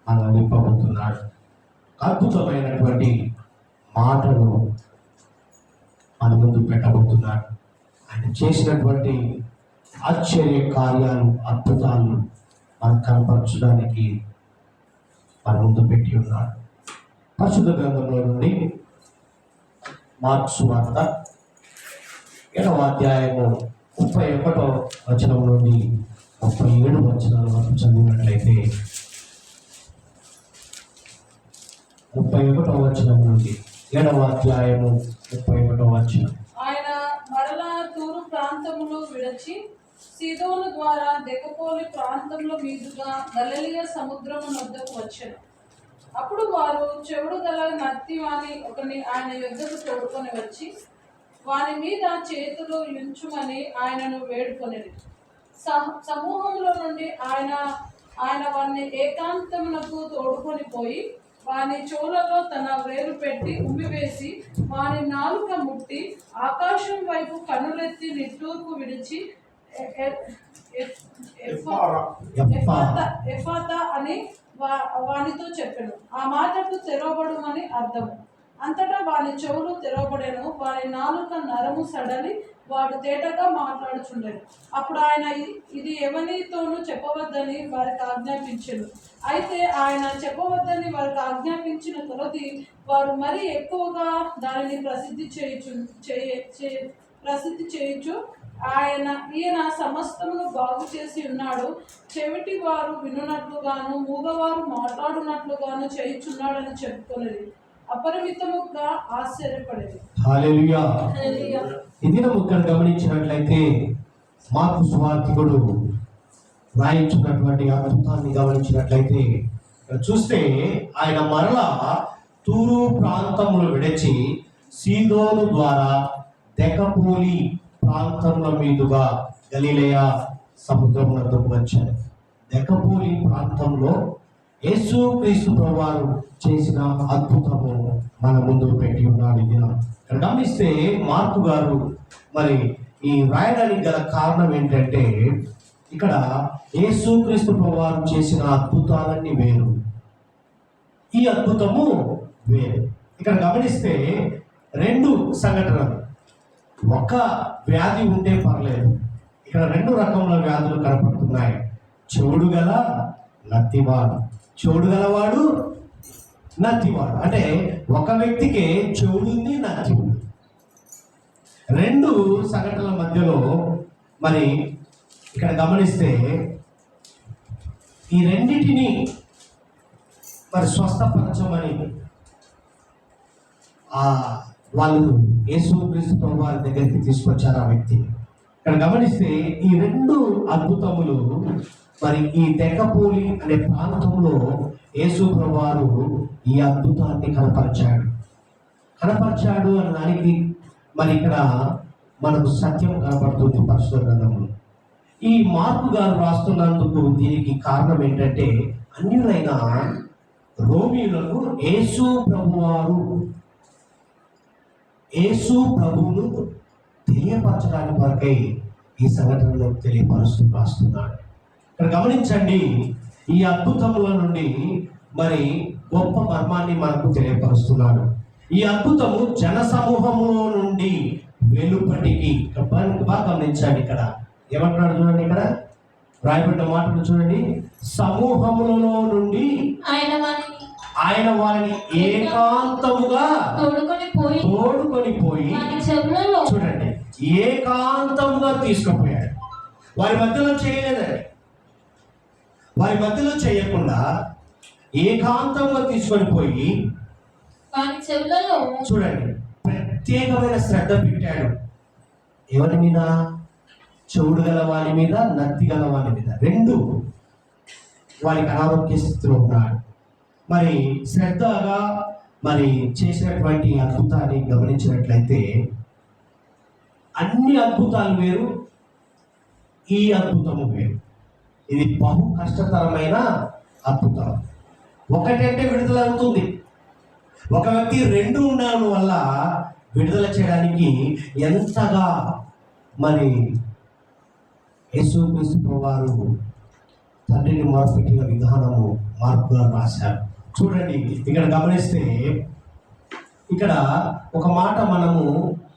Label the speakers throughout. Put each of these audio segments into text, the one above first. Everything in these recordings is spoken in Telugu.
Speaker 1: మనం నింపబోతున్నాడు. అద్భుతమైనటువంటి మాటలు మన ముందు పెట్టబోతున్నాడు. ఆయన చేసినటువంటి ఆశ్చర్య కార్యాలు, అద్భుతాలను మనం కనపరచడానికి మన ముందు పెట్టి ఉన్నాడు. పరిశుద్ధ గ్రంథంలో నుండి మార్కు సువార్త 7వ అధ్యాయము 31వ వచనం నుండి 37 వచనాల వరకు చదివినట్లయితే 31వ వచనం నుండి 7వ అధ్యాయము 31వ వచనం.
Speaker 2: ఆయన మరలా తూరు ప్రాంతములు విడచి సీదోను ద్వారా దెకపోలి ప్రాంతముల మీదుగా గలిలయ సముద్రము వద్దకు వచ్చెను. అప్పుడు వారు చెవుడు గల నత్తి ఒకని ఆయన యొద్దకు తోడుకొని వచ్చి వాని మీద చేతులు ఉంచుమని ఆయనను వేడుకొనిరి. సమూహంలో నుండి ఆయన వారిని ఏకాంతమునకు తోడుకొని పోయి వాని చెవులలో తన వేలు పెట్టి ఉమ్మివేసి వాని నాలుక ముట్టి ఆకాశం వైపు కనులెత్తి నిట్టూర్పు విడిచి ఎఫాతా అని వానితో చెప్పెను. ఆ మాటకు తెరవబడుమని అర్థము. అంతటా వాని చెవులు తెరవబడెను, వాని నాలుక నరము సడలి వాడు తేటగా మాట్లాడుచుండెను. అప్పుడు ఆయన ఇది ఎవరితోనూ చెప్పవద్దని వారికి ఆజ్ఞాపించెను. అయితే ఆయన చెప్పవద్దని వారికి ఆజ్ఞాపించిన కొలది వారు మరీ ఎక్కువగా దానిని ప్రసిద్ధి చేయుచు ఈయన సమస్తమును బాగు చేసి ఉన్నాడు, చెవిటి వారు వినున్నట్లుగాను మూగవారు మాట్లాడునట్లుగాను చేయుచున్నాడని చెప్పుకునేది అపరిమితముగా ఆశ్చర్యపడేది.
Speaker 1: హల్లెలూయా. ఇది ముఖ్యంగా గమనించినట్లయితే మార్కు సువార్తికుడు రాయించున్నటువంటి అద్భుతాన్ని గమనించినట్లయితే చూస్తే ఆయన మరలా తూరు ప్రాంతములు విడిచి సీదోను ద్వారా దెకపోలి ప్రాంతముల మీదుగా గలిలయ సముద్రమునకు వచ్చారు. దెకపోలి ప్రాంతంలో యేసుక్రీస్తు ప్రభువారు చేసిన అద్భుతము మన ముందు పెట్టి ఉన్నాడు. ఇక్కడ గమనిస్తే మార్కు గారు మరి ఈ రాయడానికి గల కారణం ఏంటంటే ఇక్కడ యేసుక్రీస్తు ప్రభువారు చేసిన అద్భుతాలన్నీ వేరు, ఈ అద్భుతము వేరు. ఇక్కడ గమనిస్తే 2 సంఘటనలు. ఒక వ్యాధి ఉంటే పర్లేదు, ఇక్కడ 2 రకముల వ్యాధులు కనపడుతున్నాయి. చెవుడు గల నత్తివాడు, చెవుడు గలవాడు నత్తివాడు. అంటే ఒక వ్యక్తికి చెవుడుంది, నత్తి ఉంది. 2 సంఘటనల మధ్యలో మరి ఇక్కడ గమనిస్తే ఈ రెండింటిని మరి స్వస్థపరచమని వాళ్ళు యేసుక్రీస్తు వారి దగ్గరికి తీసుకొచ్చారు ఆ వ్యక్తి. ఇక్కడ గమనిస్తే ఈ 2 అద్భుతములు మరి ఈ దెకపోలి అనే ప్రాంతంలో యేసు ప్రభువారు ఈ అద్భుతాన్ని కనపరిచాడు అన్న దానికి మరి ఇక్కడ మనకు సత్యం కనపడుతుంది పరిశుద్ధ గ్రంథంలో. ఈ మార్కు గారు రాస్తున్నందుకు దీనికి కారణం ఏంటంటే అన్యులైన రోమీయులకు యేసు ప్రభువును తెలియపరచడానికి వరకై ఈ సంఘటనలో తెలియపరుస్తూ రాస్తున్నాడు. ఇక్కడ గమనించండి, ఈ అద్భుతముల నుండి మరి గొప్ప మర్మాన్ని మనకు తెలియపరుస్తున్నాడు. ఈ అద్భుతము జన సమూహములో నుండి వెలుపటికి బాగా గమనించండి. ఇక్కడ ఏమంటున్నాడు చూడండి, ఇక్కడ రాయబడ్డ మాటలు చూడండి. సమూహములలో నుండి ఆయన వారిని ఏకాంతముగా తోడుకొని పోయి చూడండి, ఏకాంతముగా తీసుకుపోయాడు. వారి మధ్యలో చేయలేదండి, వారి మధ్యలో చేయకుండా ఏకాంతంగా తీసుకొని పోయి చూడండి ప్రత్యేకమైన శ్రద్ధ పెట్టాడు. ఎవరి మీద? చెవుడు గల వారి మీద, నత్తి గల వారి మీద. 2 వారికి అనారోగ్య స్థితిలో ఉన్నాడు. మరి శ్రద్ధగా మరి చేసినటువంటి అద్భుతాన్ని గమనించినట్లయితే అన్ని అద్భుతాలు వేరు, ఈ అద్భుతము వేరు. ఇది బహు కష్టతరమైన అద్భుతం. ఒకటంటే విడుదల అవుతుంది, ఒక వ్యక్తి 2 ఉండడం వల్ల విడుదల చేయడానికి ఎంతగా మరి యేసుక్రీస్తు వారు తండ్రిని మొరపెట్టిన విధానము మార్పుగా రాశారు. చూడండి, ఇక్కడ గమనిస్తే ఇక్కడ ఒక మాట మనము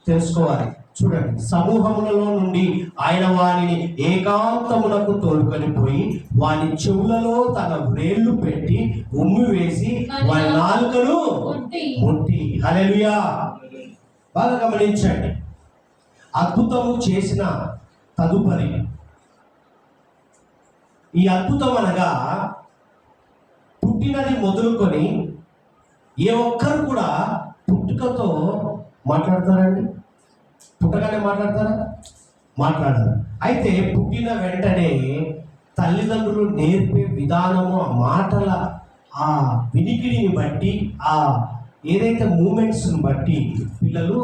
Speaker 1: తెలుసుకోవాలి. చూడండి, సమూహములలో నుండి ఆయన వారిని ఏకాంతమునకు తోడుకొని పోయి వాని చెవులలో తన వ్రేళ్లు పెట్టి ఉమ్మి వేసి వారి నాలుకను ముట్టి. హల్లెలూయా. బాగా గమనించండి, అద్భుతము చేసిన తదుపరి ఈ అద్భుతం అనగా పుట్టినది మొదలుకొని ఏ ఒక్కరు కూడా పుట్టుకతో మాట్లాడతారండి? పుట్టగానే మాట్లాడతారా? మాట్లాడరు. అయితే పుట్టిన వెంటనే తల్లిదండ్రులు నేర్పే విధానము, ఆ మాటల ఆ వినికిడిని బట్టి, ఆ ఏదైతే మూమెంట్స్ని బట్టి పిల్లలు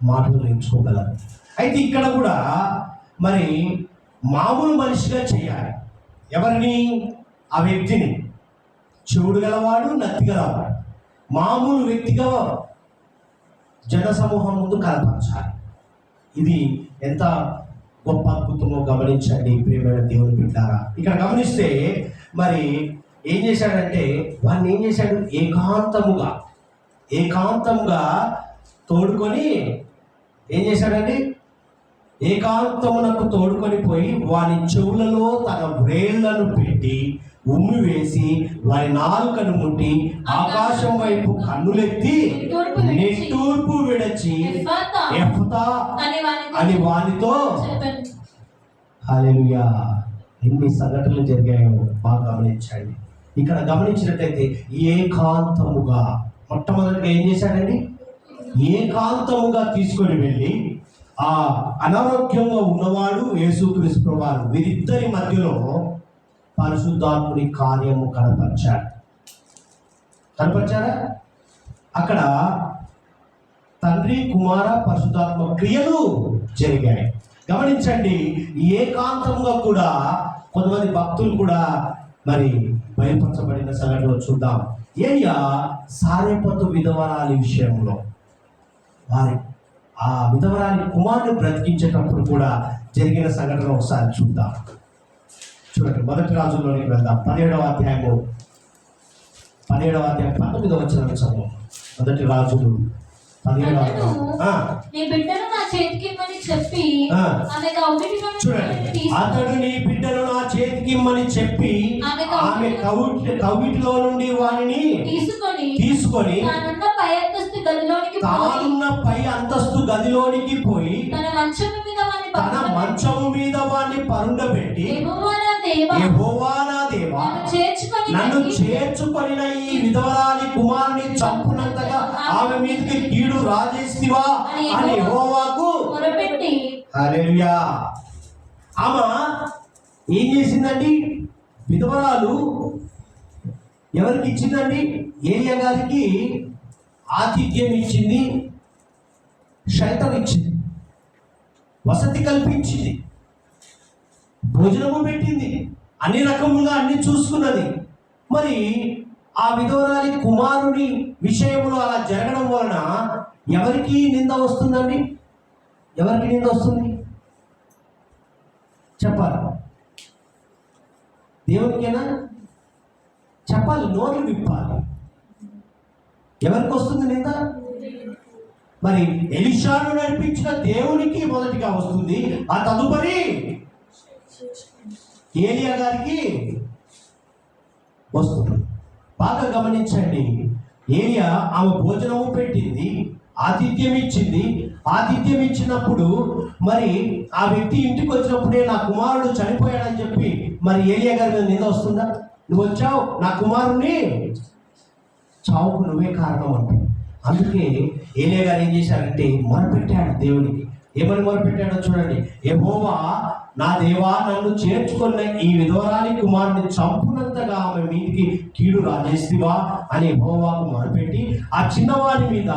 Speaker 1: మాటలు నేర్చుకోగలరు. అయితే ఇక్కడ కూడా మరి మామూలు మనిషిగా చేయాలి. ఎవరిని? ఆ వ్యక్తిని. చెవుడు గలవాడు, నత్తి గలవాడు మామూలు వ్యక్తిగా జనసమూహం ముందు కనపరచాలి. ఇది ఎంత గొప్ప అద్భుతమో గమనించండి ప్రియమైన దేవుని బిడ్డారా. ఇక్కడ గమనిస్తే మరి ఏం చేశాడంటే వాడిని ఏం చేశాడు? ఏకాంతముగా తోడుకొని ఏం చేశాడండి? ఏకాంతమునకు తోడుకొని పోయి వాని చెవులలో తన వ్రేళ్లను పెట్టి ఉమ్మి వేసి వారి నాలుకను ముట్టి ఆకాశం వైపు కన్నులెత్తి నిట్టూర్పు విడచి ఎఫ్తా అని వానితో. హల్లెలూయా. ఎన్ని సంఘటనలు జరిగాయో బాగా గమనించండి. ఇక్కడ గమనించినట్లయితే ఏకాంతముగా మొట్టమొదటిగా ఏం చేశాడండి? ఏకాంతముగా తీసుకొని వెళ్ళి ఆ అనారోగ్యంగా ఉన్నవాడు యేసుక్రీస్తు వారు వీరిద్దరి మధ్యలో పరిశుద్ధాత్ముని కార్యము కనపరిచారా? అక్కడ తండ్రి, కుమార, పరిశుద్ధాత్మ క్రియలు జరిగాయి. గమనించండి, ఏకాంతంగా కూడా కొంతమంది భక్తులు కూడా మరి బయలుపరచబడిన సంఘటనలో చూద్దాం. ఏలియా సారెపతు విధవరాలి విషయంలో వారి ఆ విధవరాలి కుమారుని బ్రతికించేటప్పుడు కూడా జరిగిన సంఘటన ఒకసారి చూద్దాం. చూడండి, మొదటి రాజుల్లోనికి వెళ్దాం. 17వ అధ్యాయం 19వ వచనం చదువు. మొదటి రాజులు 17వ అధ్యాయం. చూడండి, అతడు నీ బిడ్డను నా చేతికి ఇమ్మని చెప్పి ఆమె కవిటిలో నుండి వానిని తీసుకొని తానున్న పై అంతస్తు గదిలోనికి పోయి తన మంచము మీద వాడిని పరుండబెట్టి, యెహోవా నా దేవా, నన్ను చేర్చుకొనిన ఈ విధవరాలి కుమారుని చంపునంతగా ఆమె మీదకి కీడు రాజేస్తివా అని యెహోవాకు మొరపెట్టి. హల్లెలూయా. ఆమె ఏం చేసిందండి? విధవరాలు ఎవరికి ఇచ్చిందండి? ఏలియా గారికి ఆతిథ్యం ఇచ్చింది, షెల్టర్ ఇచ్చింది, వసతి కల్పించింది, భోజనము పెట్టింది, అన్ని రకములుగా అన్ని చూసుకున్నది. మరి ఆ విధవరాలి కుమారుని విషయంలో అలా జరగడం వలన ఎవరికి నింద వస్తుందండి? ఎవరికి నింద వస్తుంది చెప్పాలి? దేవునికేనా? చెప్పాలి, నోరు విప్పాలి. ఎవరికి వస్తుంది నింద? మరి ఎలీషాను నడిపించిన దేవునికి మొదటిగా వస్తుంది, ఆ తదుపరి ఏలియా గారికి వస్తుంది. బాగా గమనించండి, ఏలియా ఆమె భోజనము పెట్టింది, ఆతిథ్యం ఇచ్చింది. ఆతిథ్యం ఇచ్చినప్పుడు మరి ఆ వ్యక్తి ఇంటికి వచ్చినప్పుడే నా కుమారుడు చనిపోయాడని చెప్పి మరి ఏలియా గారి మీద నింద వస్తుందా? నువ్వు వచ్చావు, నా కుమారుణ్ణి చావుకు నువ్వే కారణం అంటే. అందుకే ఏలియా గారు ఏం చేశారంటే మొరపెట్టాడు దేవునికి. ఏమని మొరపెట్టాడో చూడండి. యెహోవా నా దేవా, నన్ను చేర్చుకున్న ఈ విధవరాలి కుమారుని చంపునంతగా ఆమె మీదికి కీడు రాజేస్తివా అని యెహోవాకు మొరపెట్టి ఆ చిన్నవాడి మీద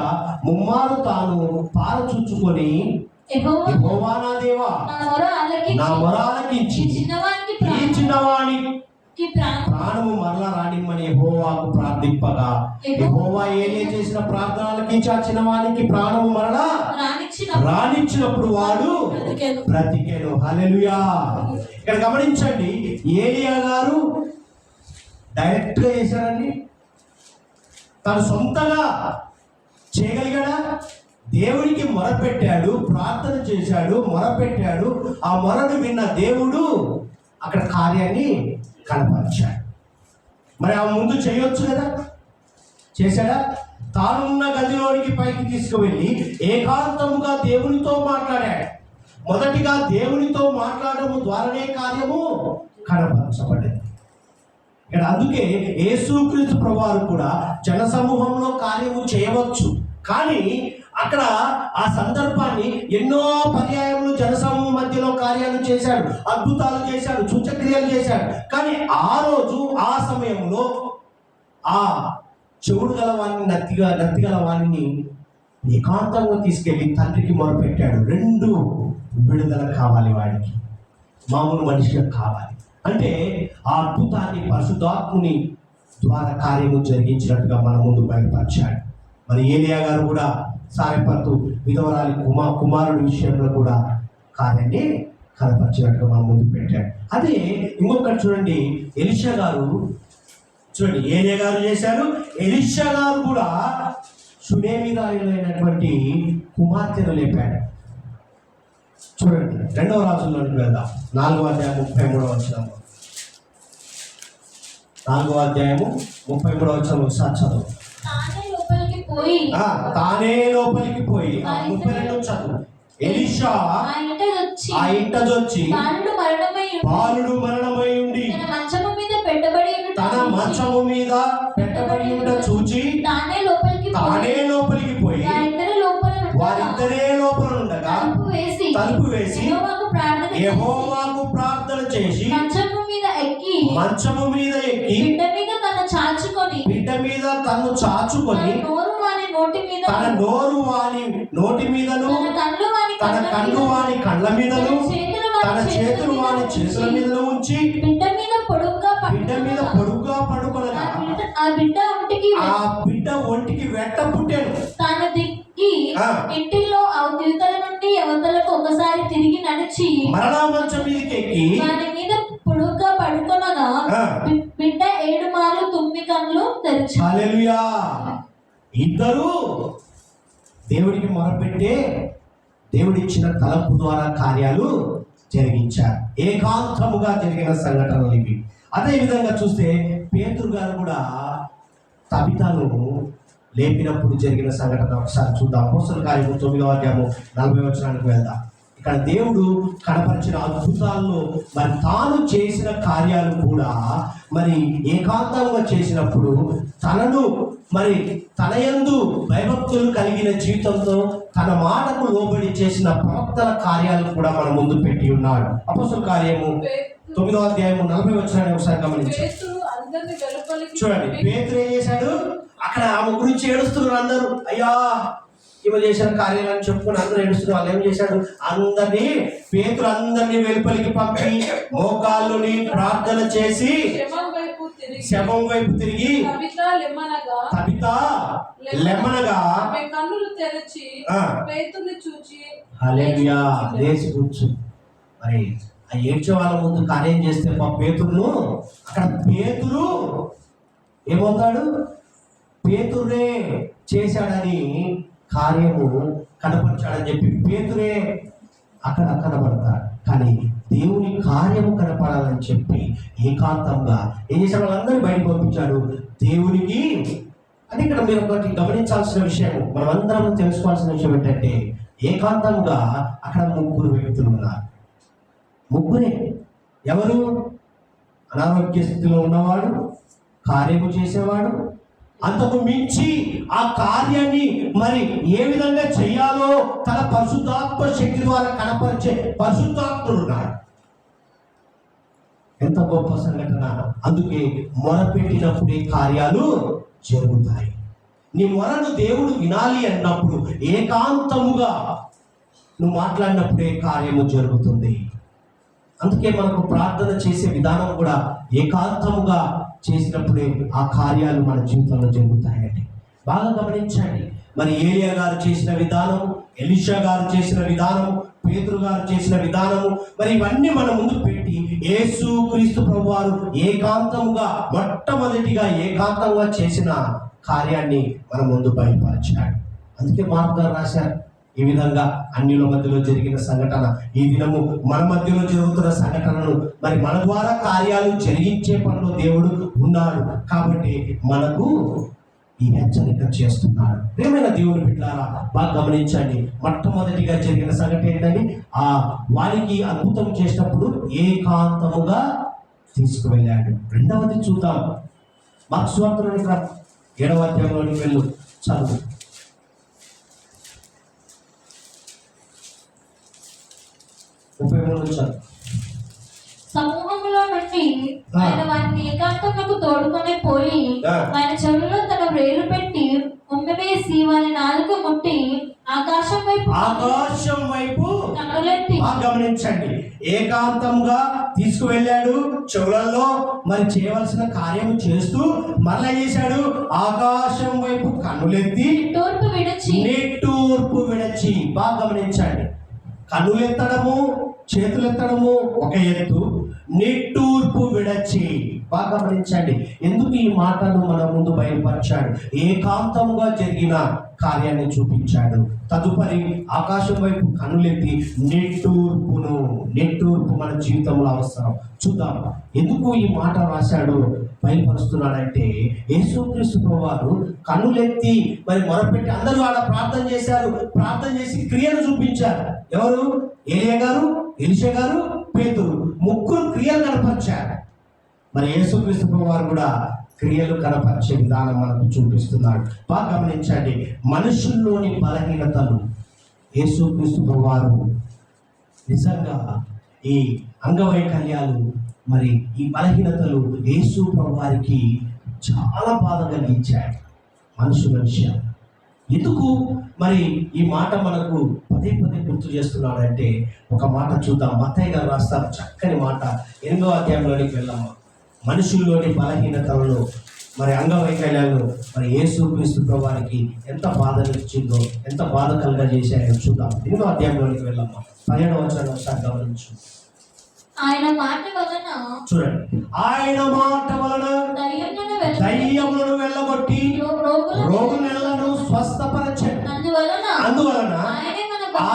Speaker 1: ముమ్మారు తాను పారచుచ్చుకొని, యెహోవా నా దేవా, నా మొర ఆలకించి ఈ చిన్నవాడి ప్రాణము మరలా రానిమ్మని యెహోవాకు ప్రార్థింపగా యెహోవా ఏలియా చేసిన ప్రార్థన ఆలకించి ఆ చిన్నవానికి ప్రాణము మరలా రానిచ్చినప్పుడు వాడు బ్రతికెను. హల్లెలూయా. ఇక్కడ గమనించండి, ఏలియా గారు డైరెక్ట్ గా చేశారండి? తను సొంతగా చేయగలిగాడా? దేవుడికి మొరపెట్టాడు, ప్రార్థన చేశాడు, మొరపెట్టాడు. ఆ మొరను విన్న దేవుడు అక్కడ కార్యాన్ని కనపరిచాడు. మరి ఆ ముందు చేయొచ్చు కదా, చేశాడా? తానున్న గదిలోనికి పైకి తీసుకువెళ్ళి ఏకాంతముగా దేవునితో మాట్లాడాడు. మొదటిగా దేవునితో మాట్లాడడం ద్వారానే కార్యము కనపరచబడింది. ఇక్కడ అందుకే యేసుక్రీస్తు ప్రభువారు కూడా జనసమూహంలో కార్యము చేయవచ్చు, కానీ అక్కడ ఆ సందర్భాన్ని ఎన్నో పర్యాయములు జనసమూహం మధ్యలో కార్యాలు చేశాడు, అద్భుతాలు చేశాడు, సూచక్రియలు చేశాడు. కానీ ఆ రోజు ఆ సమయంలో ఆ చెవుడు గల వాడిని నత్తిగల వాడిని ఏకాంతంగా తీసుకెళ్ళి తండ్రికి మొరపెట్టాడు. రెండు విడుదల కావాలి వాడికి, మామూలు మనిషిగా కావాలి అంటే ఆ అద్భుతాన్ని పరిశుద్ధాత్ముని ద్వారా కార్యము జరిగించినట్టుగా మన ముందు బయటపరిచాడు. మరి ఏలియా గారు కూడా సారెపత్తు విధవరాలి కుమారుడి విషయంలో కూడా కార్యాన్ని కనపరిచినట్టుగా మన ముందు పెట్టాడు. అదే ఇంకొకటి చూడండి, ఎలీషా గారు చూడండి, ఏలియా గారు చేశారు, ఎలీషా గారు కూడా షునేమీరాయులైనటువంటి కుమార్తెను లేపాడు. చూడండి, 2వ రాజుల్లోకి వెళ్దాం. 4వ అధ్యాయం 33వ వచనం. 4వ అధ్యాయము 33వ వచనం ఒకసారి చదువు.
Speaker 3: తానే లోపలికి పోయి
Speaker 1: 32 చదువు. ఎలీషా ఆ ఇంటదొచ్చి బాలుడు మరణమై ఉండి తన మంచము మీద పెట్టబడి ఉండ చూచి తానే లోపలికి పోయి వారిద్దరే లోపల ఉండగా తలుపు వేసి యెహోవాకు ప్రార్థన చేసి మంచము మీద ఎక్కి బిడ్డ మీద తను చాచుకొని తన నోరు వాని నోటి మీదను తన కళ్ళు వాని కళ్ళ మీదను తన చేతులు వాని చేతుల మీదను ఉంచి బిడ్డ మీద పొడుగ్గా పడుకొనగా ఆ బిడ్డ ఒంటికి వెంట పుట్టాను.
Speaker 3: తాను దిక్కి ఇంటిలో యువతల నుండి యువతలకు ఒకసారి తిరిగి నడిచి
Speaker 1: మరణా మంచం మీదకి ఎక్కి
Speaker 3: దాని మీద పొడుగ్గా పడుకొనగా బిడ్డ 7 మార్లు తుమ్మి కళ్ళు తెరిచి.
Speaker 1: హల్లెలూయా. ఇద్దరు దేవుడికి మొరపెట్టే దేవుడిచ్చిన తలంపు ద్వారా కార్యాలు జరిగించారు. ఏకాంతముగా జరిగిన సంఘటనలు ఇవి. అదే విధంగా చూస్తే పేతురు గారు కూడా తబితను లేపినప్పుడు జరిగిన సంఘటన ఒకసారి చూద్దాం. అపోస్తలుల కార్యము 9వ అధ్యాయము 40వ వచనానికి వెళ్దాం. ఇక్కడ దేవుడు కనపరిచిన అద్భుతాల్లో మరి తాను చేసిన కార్యాలు కూడా మరి ఏకాంతంగా చేసినప్పుడు తనను మరి తన యందు భయభక్తులు కలిగిన జీవితంతో తన మాటకు లోబడి చేసిన ప్రవక్తల కార్యాలు కూడా మన ముందు పెట్టి ఉన్నాడు. అపోస్తలుల కార్యము 9వ అధ్యాయము 40వ వచనాన్ని ఒకసారి గమనించండి. చూడండి, పేతురు ఏం చేశాడు? అక్కడ ఆమె గురించి ఏడుస్తున్నారు అందరూ. అయ్యా, ఈమె చేసిన కార్యాలను చెప్పుకుని అందరూ ఏడుస్తున్నారు. వాళ్ళు ఏం చేశాడు? పేతురు అందరినీ వెలుపలికి పంపి మోకాళ్ళుని ప్రార్థన చేసి శవం వైపు తిరిగి తబిత లెమ్మనగా
Speaker 2: కన్నులు తెరచి పేతురుని చూచి
Speaker 1: హల్లెలూయా లేచి కూర్చు. మరి ఆ ఏడ్చే వాళ్ళ ముందు కార్యం చేస్తే మా పేతురును అక్కడ పేతురు ఏమవుతాడు? పేతురే చేశాడని కార్యము కనపరచాడని చెప్పి పేతురే అక్కడ కనపడతాడు. కానీ దేవుని కార్యము కనపడాలని చెప్పి ఏకాంతంగా ఏం చేశాడు? వాళ్ళందరినీ బయటకు పంపించాడు దేవునికి. అని ఇక్కడ మీరు ఒకటి గమనించాల్సిన విషయం, మనం అందరం తెలుసుకోవాల్సిన విషయం ఏంటంటే ఏకాంతంగా అక్కడ 3 వ్యక్తులు ఉన్నారు. 3 ఎవరు? అనారోగ్య స్థితిలో ఉన్నవాడు, కార్యము చేసేవాడు, అంతకు మించి ఆ కార్యాన్ని మరి ఏ విధంగా చేయాలో తన పరిశుద్ధాత్మ శక్తి ద్వారా కనపరిచే పరిశుద్ధాత్ముడు ఉన్నాడు. ఎంత గొప్ప సంఘటన! అందుకే మొరపెట్టినప్పుడే కార్యాలు జరుగుతాయి. నీ మొరను దేవుడు వినాలి అన్నప్పుడు ఏకాంతముగా నువ్వు మాట్లాడినప్పుడే కార్యము జరుగుతుంది. అందుకే మనకు ప్రార్థన చేసే విధానం కూడా ఏకాంతముగా చేసినప్పుడే ఆ కార్యాలు మన జీవితంలో జరుగుతాయండి. బాగా గమనించండి. మరి ఏలియా గారు చేసిన విధానం, ఎలీషా గారు చేసిన విధానం, పేతురు గారు చేసిన విధానము, మరి ఇవన్నీ మన ముందు పెట్టి యేసు క్రీస్తు ప్రభువారు మొట్టమొదటిగా ఏకాంతంగా చేసిన కార్యాన్ని మన ముందు బయలుపరిచాడు. అందుకే మార్కు గారు రాశారు, ఈ విధంగా అన్యుల మధ్యలో జరిగిన సంఘటన, ఈ దినము మన మధ్యలో జరుగుతున్న సంఘటనను మరి మన ద్వారా కార్యాలు జరిగించే పనిలో దేవుడు ఉన్నాడు కాబట్టి మనకు ఈ హెచ్చరిక చేస్తున్నాడు. ప్రియమైన దేవుని బిడ్డలారా, బాగా గమనించండి. మొట్టమొదటిగా జరిగిన సంఘటన ఏంటని, వారికి అద్భుతం చేసినప్పుడు ఏకాంతముగా తీసుకువెళ్ళాడు. రెండవది చూద్దాం, మార్కు సువార్తలోని 7వ అధ్యాయంలోనికి వెళ్ళు, చదువు. 33 చదువు.
Speaker 3: సమూహంలో నుండి ఆయన వారిని ఏకాంతములకు తోడుకొని పోయి ఆయన చెవుల్లో తన వ్రేలు పెట్టి ఉమ్మివేసి వారి నాలుక ముట్టి ఆకాశం వైపు కన్నులెత్తి.
Speaker 1: గమనించండి, ఏకాంతంగా తీసుకువెళ్ళాడు, చెవులలో మరి చేయవలసిన కార్యం చేస్తూ మరలా చేశాడు, ఆకాశం వైపు కన్నులెత్తి నిట్టూర్పు విడచి. బాగా గమనించండి, కన్నులెత్తడము చేతులెత్తడము ఒక ఎత్తు, నిట్టూర్పు విడచి. బాగా గమనించండి, ఎందుకు ఈ మాటను మన ముందు బయలుపరిచాడు? ఏకాంతంగా జరిగిన కార్యాన్ని చూపించాడు. తదుపరి ఆకాశం వైపు కన్నులెత్తి నిట్టూర్పు మన జీవితంలో అవసరం. చూద్దాం ఎందుకు ఈ మాట రాశాడు, బయలుపరుస్తున్నాడంటే యేసుక్రీస్తు ప్రభువారు కన్నులెత్తి మరి మొరపెట్టి అందరూ ఆడ ప్రార్థన చేశారు. ప్రార్థన చేసి క్రియను చూపించారు. ఎవరు? ఏలియా గారు, ఎలీషా గారు, పేతురు, ముగ్గురు క్రియలు కనపరిచారు. మరి యేసుక్రీస్తు ప్రభువారు కూడా క్రియలు కనపరిచే విధానం మనకు చూపిస్తున్నాడు. బాగా గమనించండి, మనుషుల్లోని బలహీనతలు యేసుక్రీస్తు ప్రభువారు నిజంగా ఈ అంగవైకల్యాలు మరి ఈ బలహీనతలు యేసు ప్రభువారికి చాలా బాధ కలిగించాయి మనుషుల విషయాలు. ఎందుకు మరి ఈ మాట మనకు పదే గుర్తు చేస్తున్నాడంటే ఒక మాట చూద్దాం. మత్తయి గారు రాస్తారు చక్కని మాట, 8వ అధ్యాయంలోనికి వెళ్ళాము. మనుషుల్లోని బలహీనతలను మరి అంగవైకల్యాలను మరి యేసుక్రీస్తు ప్రభువారికి ఎంత బాధనిచ్చిందో, ఎంత బాధ కలుగజేశాయో చూద్దాం. 8వ అధ్యాయంలోనికి వెళ్ళాము. 17వ వచనం ఒకసారి గమనించు.
Speaker 3: ఆయన మాట వలన,
Speaker 1: చూడండి, ఆయన మాట వలన దయ్యములను వెళ్ళగొట్టి రోగులను స్వస్థపరచండి. అందువలన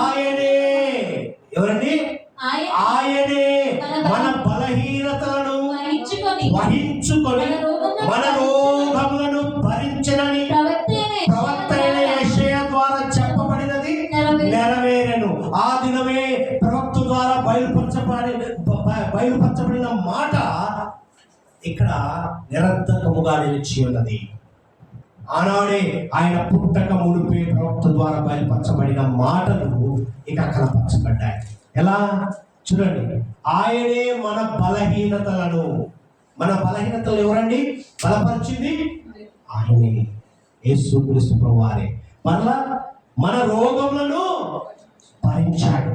Speaker 1: ఆయనే, ఎవరండి? ఆయనే మన బలహీనతలను వహించుకొని మన రోగములను భరించనని ప్రవక్త అయిన యెషయా ద్వారా చెప్పబడినది నెరవేరెను. ఆ దినమే ప్రవక్త ద్వారా బయలుపరచబడిన మాట ఇక్కడ నిరర్ధకముగా నిలిచి ఉన్నది. ఆనాడే ఆయన పుట్టక మునిపే ప్రవక్త ద్వారా బయలుపరచబడిన మాటలు ఇక కనపరచబడ్డాయి. ఎలా? చూడండి, ఆయనే మన బలహీనతలు ఎవరండి బలపరిచింది? ఆయనే, యేసుక్రీస్తు ప్రభువారే. మరలా మన రోగములను భరించాడు.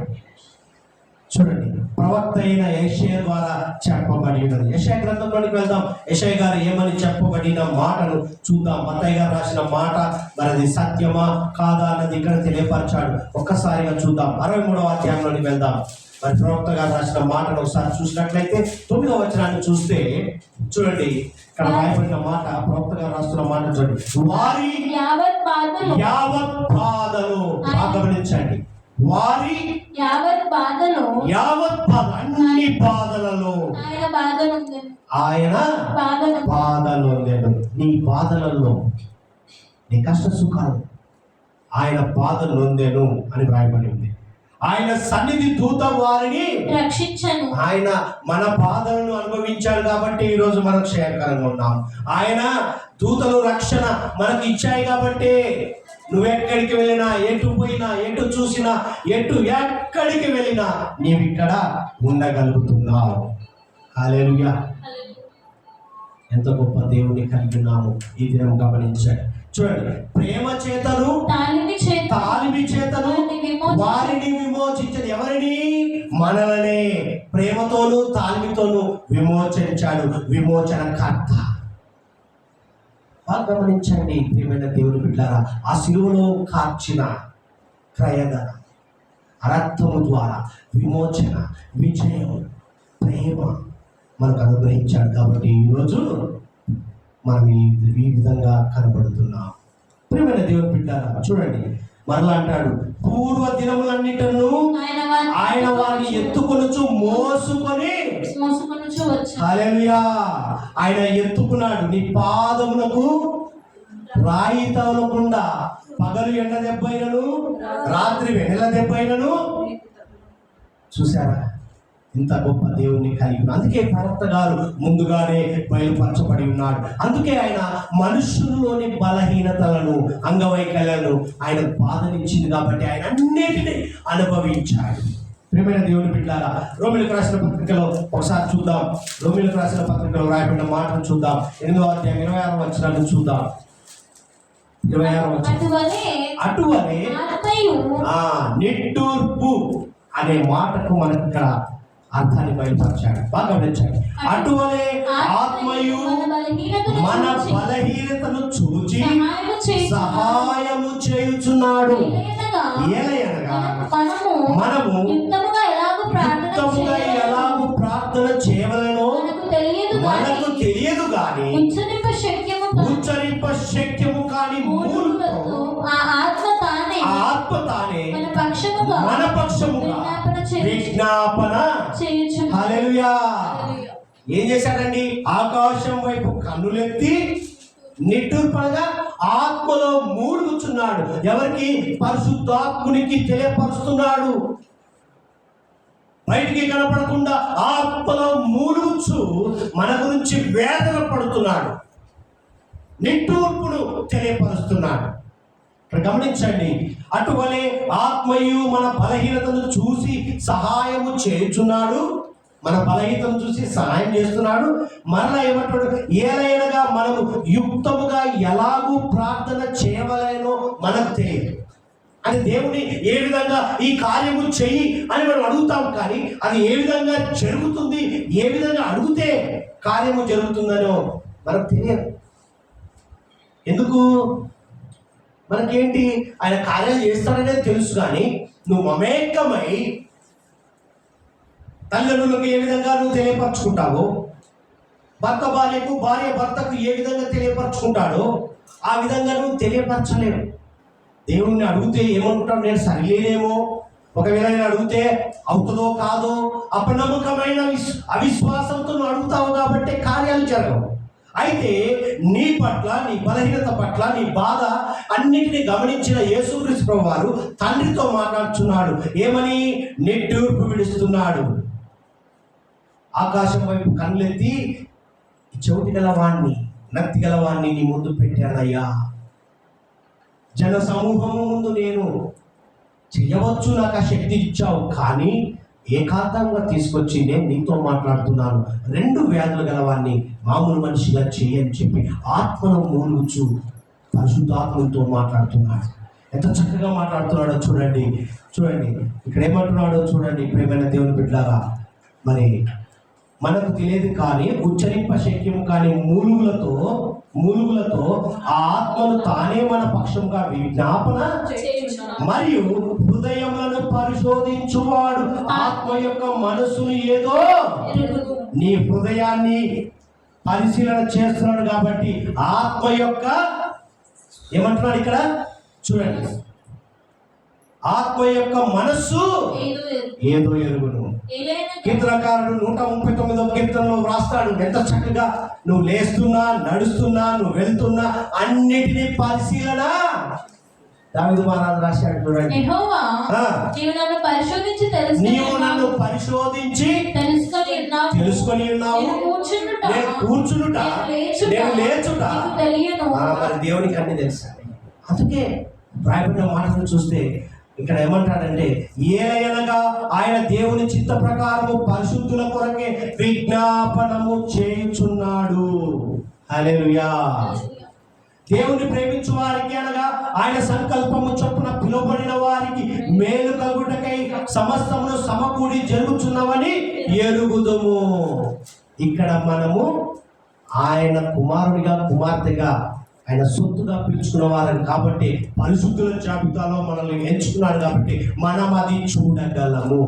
Speaker 1: చూడండి, ప్రవక్త అయిన యెషయా ద్వారా చెప్పబడి ఉన్నది. యెషయా గ్రంథంలోనికి వెళ్దాం. యెషయా గారు ఏమని చెప్పబడిన మాటను చూద్దాం. మత్తయి గారు రాసిన మాట మరి అది సత్యమా కాదా అన్నది ఇక్కడ తెలియపరిచాడు. ఒక్కసారిగా చూద్దాం. 63వ అధ్యాయంలోనికి వెళ్దాం. మరి ప్రవక్త గారు రాసిన మాటను ఒకసారి చూసినట్లయితే 9వ వచనాన్ని చూస్తే చూడండి, ఇక్కడ రాయబడిన మాట, ప్రవక్త గారు రాస్తున్న మాట చూడండి. వారి యావత్ బాధలు, గమనించండి, వారి యావత్ అన్ని బాధలలో ఆయన బాధలు లేదు. నీ బాధలలో, నీ కష్ట సుఖాలు ఆయన బాధలు నొందెను అని రాయబడి ఉంది. ఆయన సన్నిధి దూత వారిని రక్షించను. ఆయన మన బాధలను అనుభవించాడు కాబట్టి ఈ రోజు మనం క్షేమకరంగా ఉన్నాం. ఆయన దూతలు రక్షణ మనకు ఇచ్చాయి కాబట్టి నువ్వెక్కడికి వెళ్ళినా, ఎటు పోయినా, ఎటు చూసినా, ఎక్కడికి వెళ్ళినా నీవు ఇక్కడ ఉండగలుగుతున్నావు. హల్లెలూయా! ఎంత గొప్ప దేవుని కలిగి ఉన్నాము ఈ దినం గమనించండి. చూడండి, ప్రేమ చేతను తాలిమి చేతను వారిని విమోచించదు. ఎవరిని? మనలనే ప్రేమతోను తాలిమితోను విమోచించాడు. విమోచన కర్త. బాగా గమనించండి ప్రియమైన దేవుని బిడ్డారా, ఆ సిలువలో కార్చిన క్రయధన, రక్తము ద్వారా విమోచన, విజయం, ప్రేమ మనకు అనుగ్రహించాడు. కాబట్టి ఈరోజు మనం ఈ విధంగా కనబడుతున్నాం. ప్రియమైన దేవుని బిడ్డారా, చూడండి మరలా అంటాడు, పూర్వ దినములన్నిటను ఆయన వారిని ఎత్తుకొనుచు మోసుకొని
Speaker 3: వచ్చాడు.
Speaker 1: హల్లెలూయా. ఆయన ఎత్తుకున్నాడు. నీ పాదములకు రాయి తగలకుండా, పగలు ఎండ దెబ్బైనను రాత్రి వెన్నెల దెబ్బైనను. చూసారా ఇంత గొప్ప దేవుణ్ణి కలిగి ఉన్నాడు. అందుకే ప్రవక్త గారు ముందుగానే బయలుపరచబడి ఉన్నాడు. అందుకే ఆయన మనుషుల్లోని బలహీనతలను, అంగవైకల్యాలను ఆయన బాధనిచ్చింది కాబట్టి ఆయన అన్నిటినీ అనుభవించాడు. ప్రియమైన దేవుని బిడ్డారా, రోమీయులకు రాసిన పత్రికలో ఒకసారి చూద్దాం. రోమీయులకు రాసిన పత్రికలో రాయబడిన మాటను చూద్దాం. 8వ అధ్యాయం 26వ వచనాన్ని చూద్దాం. 26వ వచనం. అటువలే నిట్టూర్పు అనే మాటకు మనకు ఇక్కడ అర్థాన్ని బయలుపరిచాడు. బాగా గమనించాడు. అటువలే ఆత్మయు మన బలహీనతను చూచి సహాయము చేయుచున్నాడు. ఏలయనగా మనము యుక్తముగా ఎలాగూ ప్రార్థన చేయవలెనో మనకు తెలియదు గాని ఉచ్చరింప శక్యము కాని ఆత్మ తానే మన పక్షముగా విజ్ఞాపన. హల్లెలూయా. ఏం చేశాడండి? ఆకాశం వైపు కన్నులెత్తి నిట్టూర్పనగా ఆత్మలో మూలుగుచున్నాడు. ఎవరికి? పరిశుద్ధాత్మునికి తెలియపరుస్తున్నాడు. బయటికి కనపడకుండా ఆత్మలో మూలుగుచు మన గురించి వేదన పడుతున్నాడు. నిట్టూర్పును తెలియపరుస్తున్నాడు. ఇక్కడ గమనించండి. అటువలే ఆత్మయు మన బలహీనతను చూసి సహాయము చేయుచున్నాడు. మన బలహీనతను చూసి సహాయం చేస్తున్నాడు. మరలా ఏమంటాడు? ఏలైనగా మనము యుక్తముగా ఎలాగూ ప్రార్థన చేయవలెనో మనకు తెలియదు. అని దేవుని ఏ విధంగా ఈ కార్యము చెయ్యి అని మనం అడుగుతాం, కానీ అది ఏ విధంగా జరుగుతుంది, ఏ విధంగా అడిగితే కార్యము జరుగుతుందనో మనకు తెలియదు. ఎందుకు? మనకేంటి, ఆయన కార్యాలు చేస్తాడనేది తెలుసు, కానీ నువ్వు మమేకమై తల్లిదండ్రులకు ఏ విధంగా నువ్వు తెలియపరచుకుంటావో, భర్త భార్యకు, భార్య భర్తకు ఏ విధంగా తెలియపరచుకుంటాడో ఆ విధంగా నువ్వు తెలియపరచలేవు. దేవుణ్ణి అడిగితే ఏమనుకుంటాడు? నేను సరిలేనేమో, ఒకవేళ నేను అడిగితే అవుతుందో కాదో, అపనమ్మకమైన అవిశ్వాసంతో నువ్వు అడుగుతావు కాబట్టి కార్యాలు జరగవు. అయితే నీ పట్ల, నీ బలహీనత పట్ల, నీ బాధ అన్నిటినీ గమనించిన యేసుక్రీస్తు ప్రభువారు తండ్రితో మాట్లాడుతున్నాడు. ఏమని? నిట్టూర్పు విడుస్తున్నాడు. ఆకాశం వైపు కళ్ళెత్తి, చెవిటి గలవాణ్ణి, నత్తి గలవాణ్ణి నీ ముందు పెట్టానయ్యా. జన సమూహము ముందు నేను చేయవచ్చు, నాకు ఆ శక్తి ఇచ్చావు, కానీ ఏకాంతంగా తీసుకొచ్చి నేను నీతో మాట్లాడుతున్నాను. 2 వ్యాధులు గలవాన్ని మామూలు మనిషిగా చేయని చెప్పి ఆత్మను మూలుగుచు పరిశుద్ధాత్మతో మాట్లాడుతున్నాడు. ఎంత చక్కగా మాట్లాడుతున్నాడో చూడండి. ఇక్కడ ఏమంటున్నాడో చూడండి. ప్రియమైన దేవుని బిడ్డలారా, మరి మనకు తెలియదు కానీ ఉచ్చరింప శక్యము కానీ మూలుగులతో ఆ ఆత్మను తానే మన పక్షంగా విజ్ఞాపన మరియు హృదయములను పరిశోధించువాడు ఆత్మ యొక్క మనసును ఏదో. నీ హృదయాన్ని పరిశీలన చేస్తున్నాడు కాబట్టి ఆత్మ యొక్క ఏమంటున్నాడు ఇక్కడ చూడండి, ఆత్మ యొక్క మనస్సు ఏదో ఎరుగును. కీర్తనకారుడు 139వ కీర్తనలో వ్రాస్తాడు ఎంత చక్కగా, నువ్వు లేస్తున్నా, నడుస్తున్నా, నువ్వు వెళ్తున్నా అన్నిటినీ పరిశీలన. దావీదు మహారాజు రాశాడు చూడండి, నీవు నన్ను పరిశోధించి తెలుసుకొని ఉన్నావు, నేను కూర్చునుట, నేను లేచుట. మరి దేవునికి అన్ని తెలుసు. అందుకే రాయబడిన మాటను చూస్తే ఇక్కడ ఏమంటాడంటే, ఏలయనగా ఆయన దేవుని చిత్త ప్రకారము పరిశుద్ధుల కొరకే విజ్ఞాపనము చేయుచున్నాడు. హల్లెలూయా. దేవుని ప్రేమించు వారికి అనగా ఆయన సంకల్పము చొప్పున పిలువబడిన వారికి మేలు కలుగుటకై సమస్తమును సమకూడి జరుగుచున్నవని ఎరుగుదుము. ఇక్కడ మనము ఆయన కుమారుడిగా, కుమార్తెగా ఆయన సొత్తుగా పిలుచుకున్న వారని కాబట్టి, పరిశుద్ధుల జాబితాలో మనల్ని ఎంచుకున్నాడు కాబట్టి మనం అది చూడగలము.